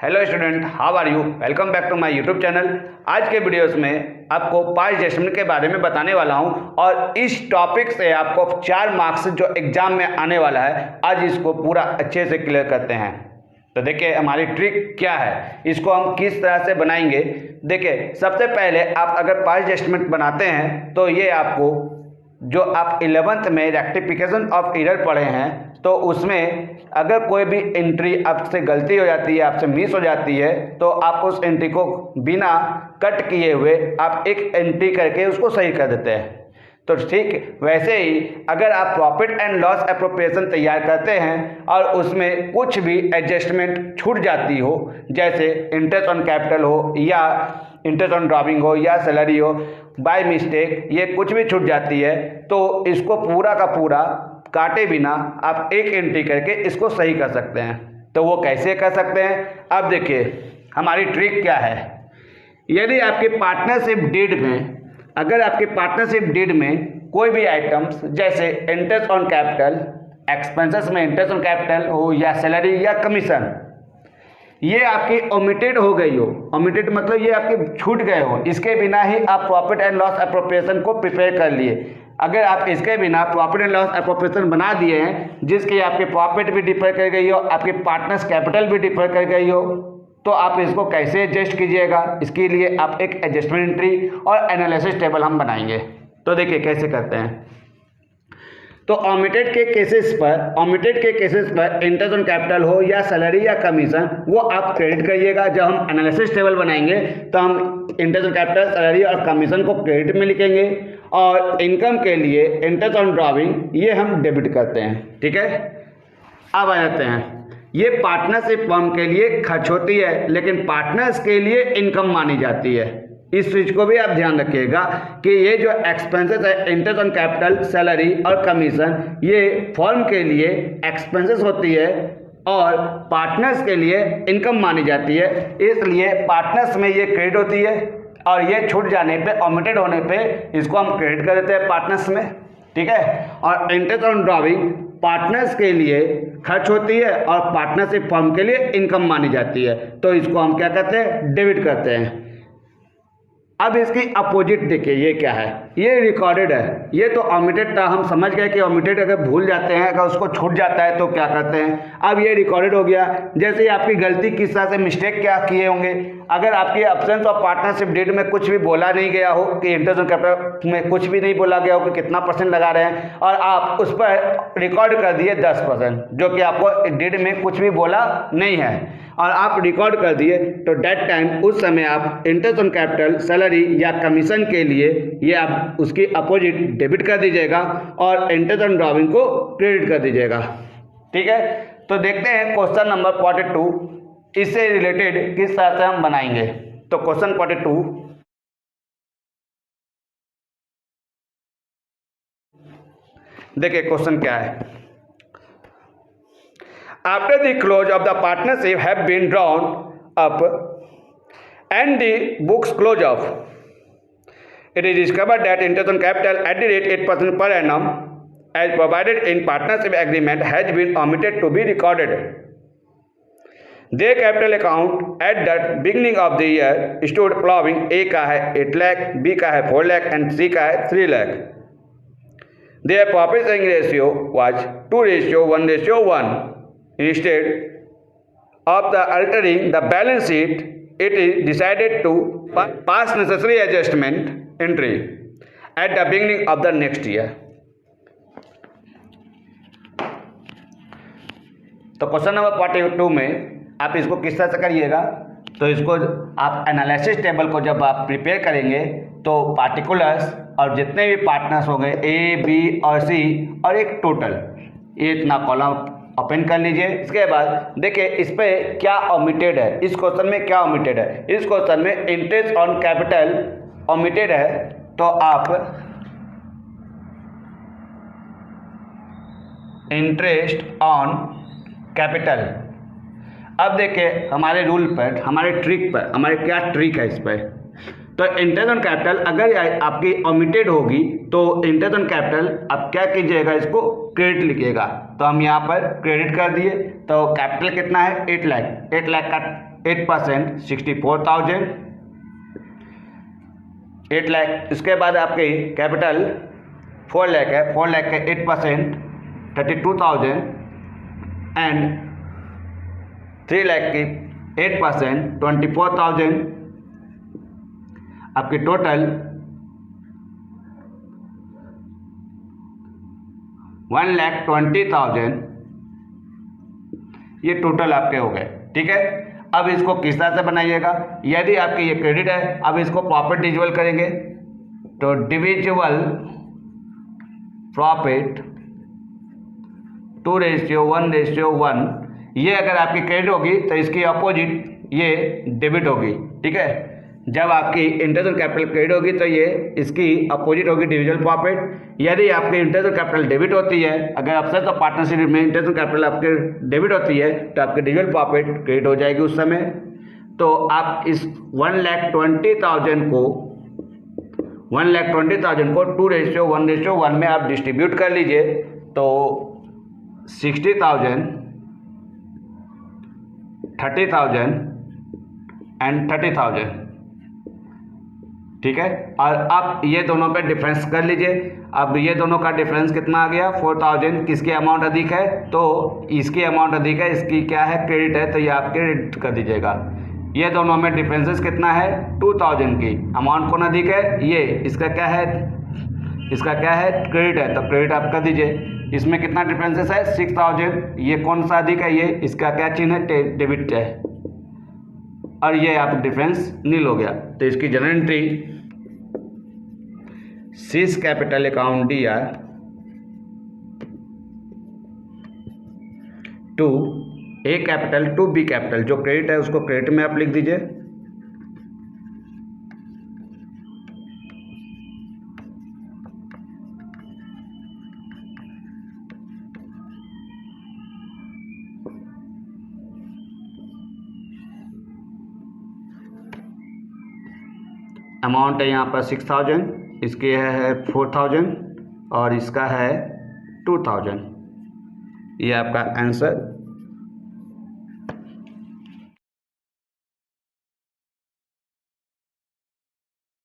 Hello student, how are you. Welcome back to my YouTube channel. आज के videos में आपको पास्ट एडजस्टमेंट के बारे में बताने वाला हूं और इस टॉपिक से आपको 4 मार्क्स जो एग्जाम में आने वाला है, आज इसको पूरा अच्छे से क्लियर करते हैं। तो देखिए हमारी ट्रिक क्या है, इसको हम किस तरह से बनाएंगे। देखिए सबसे पहले आप अगर पास्ट एडजस्टमेंट बनाते हैं तो ये आपको जो आप 11th में रेक्टिफिकेशन ऑफ एरर पढ़े हैं तो उसमें अगर कोई भी एंट्री आपसे गलती हो जाती है, आपसे मिस हो जाती है, तो आप उस एंट्री को बिना कट किए हुए आप एक एंट्री करके उसको सही कर देते हैं। तो ठीक वैसे ही अगर आप प्रॉफिट एंड लॉस एप्रोप्रिएशन तैयार करते हैं और उसमें कुछ भी एडजस्टमेंट छूट जाती हो, जैसे इंटरेस्ट ऑन कैपिटल हो या इंटरेस्ट ऑन ड्रॉविंग हो या सैलरी हो, बाय मिस्टेक ये कुछ भी छूट जाती है, तो इसको पूरा का पूरा काटे बिना आप एक एंट्री करके इसको सही कर सकते हैं। तो वो कैसे कर सकते हैं, अब देखिए हमारी ट्रिक क्या है। यदि आपके पार्टनरशिप डीड में, अगर आपके पार्टनरशिप डीड में कोई भी आइटम्स जैसे इंटरेस्ट ऑन कैपिटल, एक्सपेंसेस में इंटरेस्ट ऑन कैपिटल हो या सैलरी या कमीशन, ये आपकी ओमिटेड हो गई हो, ओमिटेड मतलब ये आपके छूट गए हो, इसके बिना ही आप प्रॉफिट एंड लॉस एप्रोप्रिएशन को प्रिपेयर कर लिए। अगर आप इसके बिना प्रॉफिट एंड लॉस एप्रोप्रिएशन बना दिए हैं जिसकी आपकी प्रॉफिट भी डिफर कर गई हो, आपकी पार्टनर्स कैपिटल भी डिफर कर गई हो, तो आप इसको कैसे एडजस्ट कीजिएगा। इसके लिए आप एक एडजस्टमेंट एंट्री और एनालिसिस टेबल हम बनाएंगे। तो देखिए कैसे करते हैं। तो ओमिटेड के केसेस पर इंटरेस्ट ऑन कैपिटल हो या सैलरी या कमीशन, वो आप क्रेडिट करिएगा। जब हम एनालिसिस टेबल बनाएंगे तो हम इंटरेस्ट ऑन कैपिटल, सैलरी और कमीशन को क्रेडिट में लिखेंगे और इनकम के लिए इंटरेस्ट ऑन ड्रॉविंग ये हम डेबिट करते हैं। ठीक है, अब आ जाते हैं। ये पार्टनरशिप फर्म के लिए खर्च होती है लेकिन पार्टनर्स के लिए इनकम मानी जाती है। इस चीज को भी आप ध्यान रखिएगा कि ये जो एक्सपेंसेस है, इंटरेस्ट ऑन कैपिटल, सैलरी और कमीशन, ये फर्म के लिए एक्सपेंसेस होती है और पार्टनर्स के लिए इनकम मानी जाती है। इसलिए पार्टनर्स में ये क्रेडिट होती है और ये छूट जाने पे, ओमिटेड होने पे इसको हम क्रेडिट कर देते हैं पार्टनर्स में। ठीक है, और इंटरेस्ट ऑन ड्रॉविंग पार्टनर्स के लिए खर्च होती है और पार्टनरशिप फर्म के लिए इनकम मानी जाती है, तो इसको हम क्या करते हैं, डेबिट करते हैं। अब इसकी अपोजिट देखिए, ये क्या है, ये रिकॉर्डेड है। ये तो ओमिटेड था, हम समझ गए कि ओमिटेड अगर भूल जाते हैं, अगर उसको छूट जाता है तो क्या करते हैं। अब ये रिकॉर्डेड हो गया। जैसे आपकी गलती किस तरह से मिस्टेक क्या किए होंगे, अगर आपकी एब्सेंस ऑफ पार्टनरशिप डेट में कुछ भी बोला नहीं गया हो कि इंटरेस्ट ऑन कैपिटल में कुछ भी नहीं बोला गया हो कि कितना % लगा रहे हैं और आप उस पर रिकॉर्ड कर दिए 10%, जो कि आपको डेट में कुछ भी बोला नहीं है और आप रिकॉर्ड कर दिए, तो डेट टाइम उस समय आप इंटरेस्ट ऑन कैपिटल, सैलरी या कमीशन के लिए ये आप उसकी अपोजिट डेबिट कर दीजिएगा और इंटरेस्ट ऑन ड्रॉविंग को क्रेडिट कर दीजिएगा। ठीक है, तो देखते हैं क्वेश्चन नंबर 42 इससे रिलेटेड किस तरह से हम बनाएंगे। तो क्वेश्चन 42, देखिए क्वेश्चन क्या है। After the close of the partnership have been drawn up and the books close off, it is discovered that interest on capital at the rate 8% per annum as provided in partnership agreement has been omitted to be recorded. Their capital account at the beginning of the year stood following: A का है 8 lakh, B का है 4 lakh and C का है 3 lakh. Their profit sharing ratio was 2:1:1. Instead of the altering the balance sheet, it is decided to pass necessary adjustment entry at the beginning of the next year. तो question number 42 में आप इसको किस तरह से करिएगा, तो इसको आप एनालिसिस टेबल को जब आप प्रिपेयर करेंगे तो पार्टिकुलर्स और जितने भी पार्टनर्स हो गए A, B और C और एक टोटल, ये इतना कॉलम ओपन कर लीजिए। इसके बाद देखिए इस पे क्या ओमिटेड है, इस क्वेश्चन में क्या ओमिटेड है। इस क्वेश्चन में इंटरेस्ट ऑन कैपिटल ओमिटेड है, तो आप इंटरेस्ट ऑन कैपिटल, अब देखिए हमारे रूल पर, हमारे ट्रिक पर, हमारे क्या ट्रिक है इस पर। तो इंटरेस्ट ऑन कैपिटल अगर आपकी ओमिटेड होगी तो इंटरेस्ट ऑन कैपिटल आप क्या कीजिएगा, इसको क्रेडिट लिखिएगा। तो हम यहाँ पर क्रेडिट कर दिए, तो कैपिटल कितना है 8 लाख, 8 लाख का 8% 64,000 8 लाख। इसके बाद आपकी कैपिटल 4 लाख है, 4 लाख के 8% 32,000 एंड 3 लाख की 8% 24,000। आपकी टोटल 1,20,000 ये टोटल आपके हो गए। ठीक है, अब इसको किस तरह से बनाइएगा, यदि आपकी ये क्रेडिट है, अब इसको प्रॉफिट डिविजिबल करेंगे तो डिविजिबल प्रॉफिट 2:1:1। ये अगर आपकी क्रेडिट होगी तो इसकी अपोजिट ये डेबिट होगी। ठीक है, जब आपकी इंटरनेशनल कैपिटल क्रेडिट होगी तो ये इसकी अपोजिट होगी डिविजिबल प्रॉफिट। यदि आपकी इंटरनेशनल कैपिटल डेबिट होती है, अगर अफसर तो पार्टनरशिप में इंटरनेशनल कैपिटल आपके डेबिट होती है तो आपकी डिविजिबल प्रॉफिट क्रेडिट हो जाएगी उस समय। तो आप इस 1,20,000 को 2:1:1 में आप डिस्ट्रीब्यूट कर लीजिए तो 60,000 30,000 एंड 30,000। ठीक है, और अब ये दोनों पे डिफरेंस कर लीजिए। अब ये दोनों का डिफरेंस कितना आ गया 4,000। किसकी अमाउंट अधिक है, तो इसकी अमाउंट अधिक है, इसकी क्या है क्रेडिट है, तो ये आप क्रेडिट कर दीजिएगा। ये दोनों में डिफरेंसेस कितना है 2,000 की। अमाउंट कौन अधिक है, ये इसका क्या है, इसका क्या है क्रेडिट है, तो क्रेडिट आप कर दीजिए। इसमें कितना डिफरेंसेस है 6,000। ये कौन सा अधिक है, ये इसका क्या चिन्ह है डेबिट है, और ये आप डिफरेंस नील हो गया। तो इसकी general entry C's capital account DR to A capital to B capital, जो क्रेडिट है उसको क्रेडिट में आप लिख दीजिए। अमाउंट है यहाँ पर 6,000, इसकी है 4,000 और इसका है 2,000। ये आपका आंसर